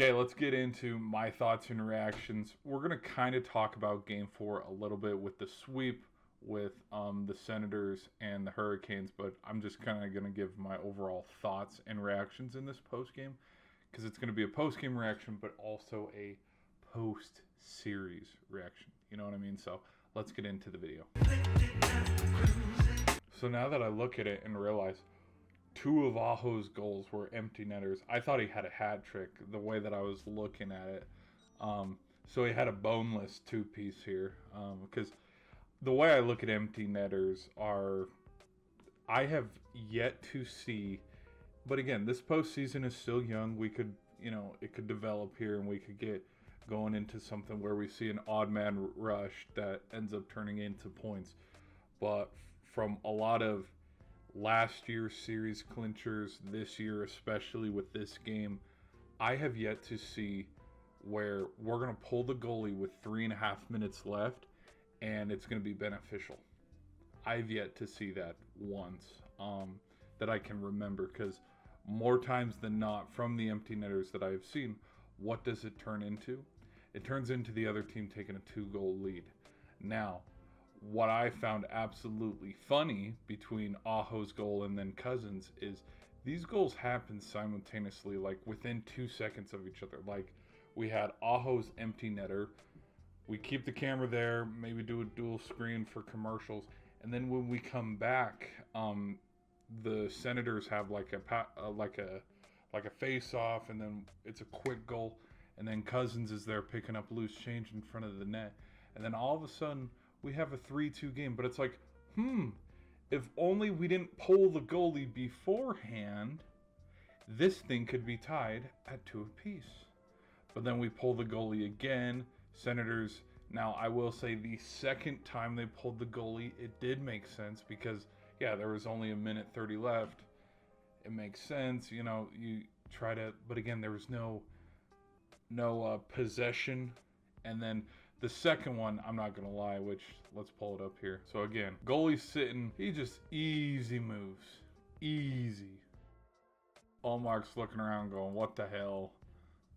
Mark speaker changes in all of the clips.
Speaker 1: Okay, let's get into my thoughts and reactions. We're going to kind of talk about Game 4 a little bit with the sweep with the Senators and the Hurricanes, but I'm just kind of going to give my overall thoughts and reactions in this post-game because it's going to be a post-game reaction, but also a post-series reaction. You know what I mean? So let's get into the video. So now that I look at it and realize two of Aho's goals were empty netters. I thought he had a hat trick the way that I was looking at it. So he had a boneless two-piece here. Because the way I look at empty netters are, I have yet to see, but again, this postseason is still young. We could, it could develop here and we could get going into something where we see an odd man rush that ends up turning into points. But from a lot of last year's series clinchers, this year especially with this game, I have yet to see where we're going to pull the goalie with 3.5 minutes left and it's going to be beneficial. I've yet to see that once that I can remember, because more times than not from the empty netters that I've seen, what does it turn into? It turns into the other team taking a 2-goal lead. Now, what I found absolutely funny between Aho's goal and then Cousins is these goals happen simultaneously, like within 2 seconds of each other. Like, we had Aho's empty netter. We keep the camera there, maybe do a dual screen for commercials. And then when we come back, the Senators have like a face off, and then it's a quick goal. And then Cousins is there picking up loose change in front of the net. And then all of a sudden, we have a 3-2 game, but it's like, if only we didn't pull the goalie beforehand, this thing could be tied at 2 apiece. But then we pull the goalie again. Senators, now I will say the second time they pulled the goalie, it did make sense because, yeah, there was only 1:30 left. It makes sense, you try to, but again, there was no possession. And then the second one, I'm not going to lie, which let's pull it up here. So again, goalie's sitting. He just easy moves. Easy. Allmark's looking around going, what the hell?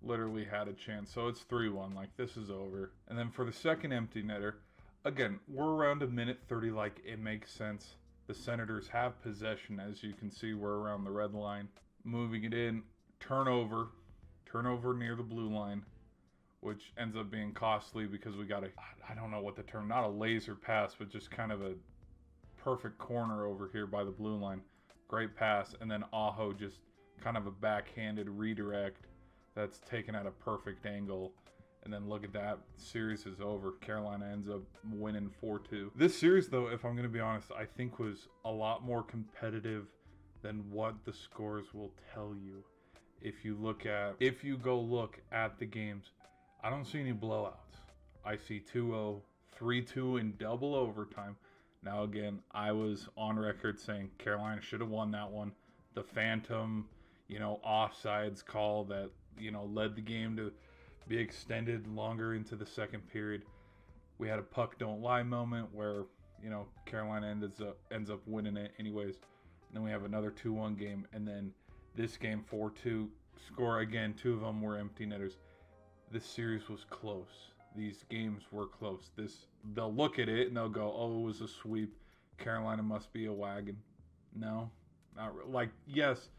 Speaker 1: Literally had a chance. So it's 3-1. Like, this is over. And then for the second empty netter, again, we're around 1:30. Like, it makes sense. The Senators have possession. As you can see, we're around the red line. Moving it in. Turnover near the blue line, which ends up being costly because we got I don't know what the term, not a laser pass, but just kind of a perfect corner over here by the blue line. Great pass. And then Aho just kind of a backhanded redirect that's taken at a perfect angle. And then look at that. Series is over. Carolina ends up winning 4-2. This series, though, if I'm going to be honest, I think was a lot more competitive than what the scores will tell you. If you go look at the games, I don't see any blowouts. I see 2-0, 3-2 in double overtime. Now, again, I was on record saying Carolina should have won that one. The phantom, offsides call that, led the game to be extended longer into the second period. We had a puck don't lie moment where, Carolina ends up winning it anyways. And then we have another 2-1 game. And then this game, 4-2, score again. 2 of them were empty netters. This series was close. These games were close. They'll look at it and they'll go, oh, it was a sweep. Carolina must be a wagon. No, not really. Like, yes,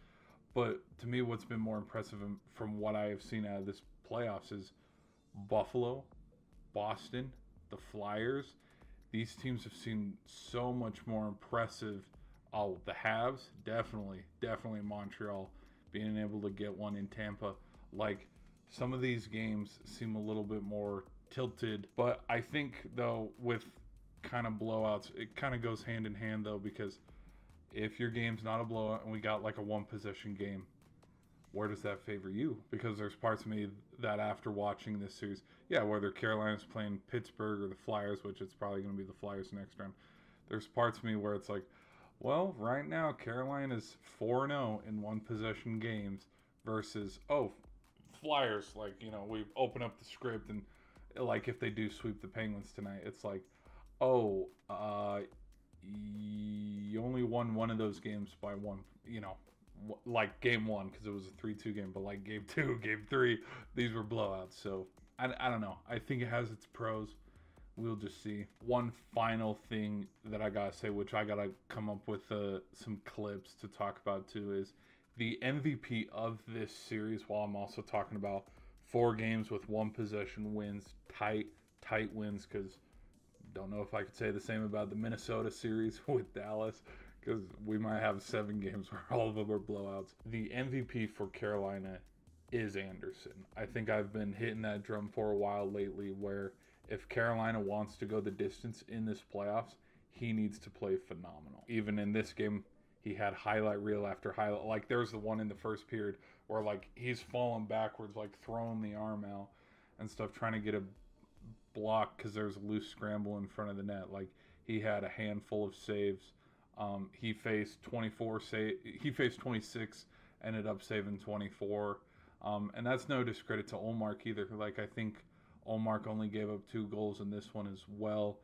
Speaker 1: but to me, what's been more impressive from what I have seen out of this playoffs is Buffalo, Boston, the Flyers. These teams have seemed so much more impressive. Oh, the Habs, definitely Montreal, being able to get one in Tampa. Like, some of these games seem a little bit more tilted, but I think, though, with kind of blowouts, it kind of goes hand in hand, though, because if your game's not a blowout and we got like a 1-possession game, where does that favor you? Because there's parts of me that after watching this series, yeah, whether Carolina's playing Pittsburgh or the Flyers, which it's probably going to be the Flyers next round, there's parts of me where it's like, well, right now Carolina's 4-0 in 1-possession games versus, Flyers, like, we open up the script and, like, if they do sweep the Penguins tonight, it's like, you only won one of those games by one, like game one, because it was a 3-2 game, but like game two, game three, these were blowouts. So I don't know. I think it has its pros. We'll just see. One final thing that I gotta say, which I gotta come up with some clips to talk about too, is the MVP of this series. While I'm also talking about 4 games with 1 possession wins, tight wins, because don't know if I could say the same about the Minnesota series with Dallas, because we might have 7 games where all of them are blowouts. The MVP for Carolina is Anderson. I think I've been hitting that drum for a while lately, where if Carolina wants to go the distance in this playoffs, he needs to play phenomenal. Even in this game, he had highlight reel after highlight. Like, there's the one in the first period where, like, he's falling backwards, like, throwing the arm out and stuff, trying to get a block because there's a loose scramble in front of the net. Like, he had a handful of saves. He faced 26, ended up saving 24. And that's no discredit to Olmark either. Like, I think Olmark only gave up 2 goals in this one as well.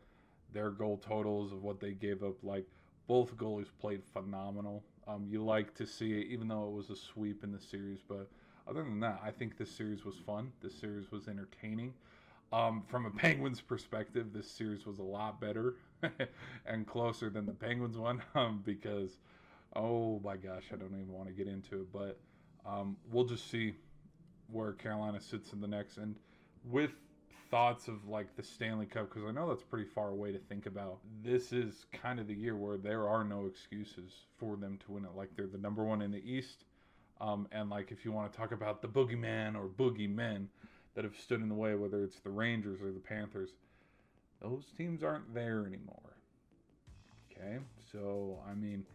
Speaker 1: Their goal totals of what they gave up, like, both goalies played phenomenal. You like to see it, even though it was a sweep in the series. But other than that, I think this series was fun. This series was entertaining. From a Penguins perspective, this series was a lot better and closer than the Penguins one, because, oh my gosh, I don't even want to get into it. But we'll just see where Carolina sits in the next. And with thoughts of, like, the Stanley Cup, because I know that's pretty far away to think about, this is kind of the year where there are no excuses for them to win it. Like, they're the number 1 in the East. And, like, if you want to talk about the boogeyman or boogeymen that have stood in the way, whether it's the Rangers or the Panthers, those teams aren't there anymore. Okay? So, I mean,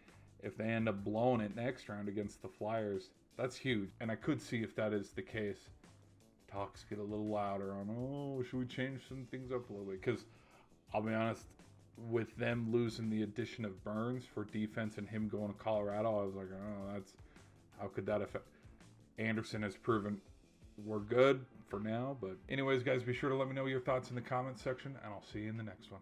Speaker 1: if they end up blowing it next round against the Flyers, that's huge. And I could see if that is the case, talks get a little louder on, oh, should we change some things up a little bit? Because I'll be honest, with them losing the addition of Burns for defense and him going to Colorado, I was like, oh, how could that affect? Anderson has proven we're good for now. But anyways, guys, be sure to let me know your thoughts in the comments section, and I'll see you in the next one.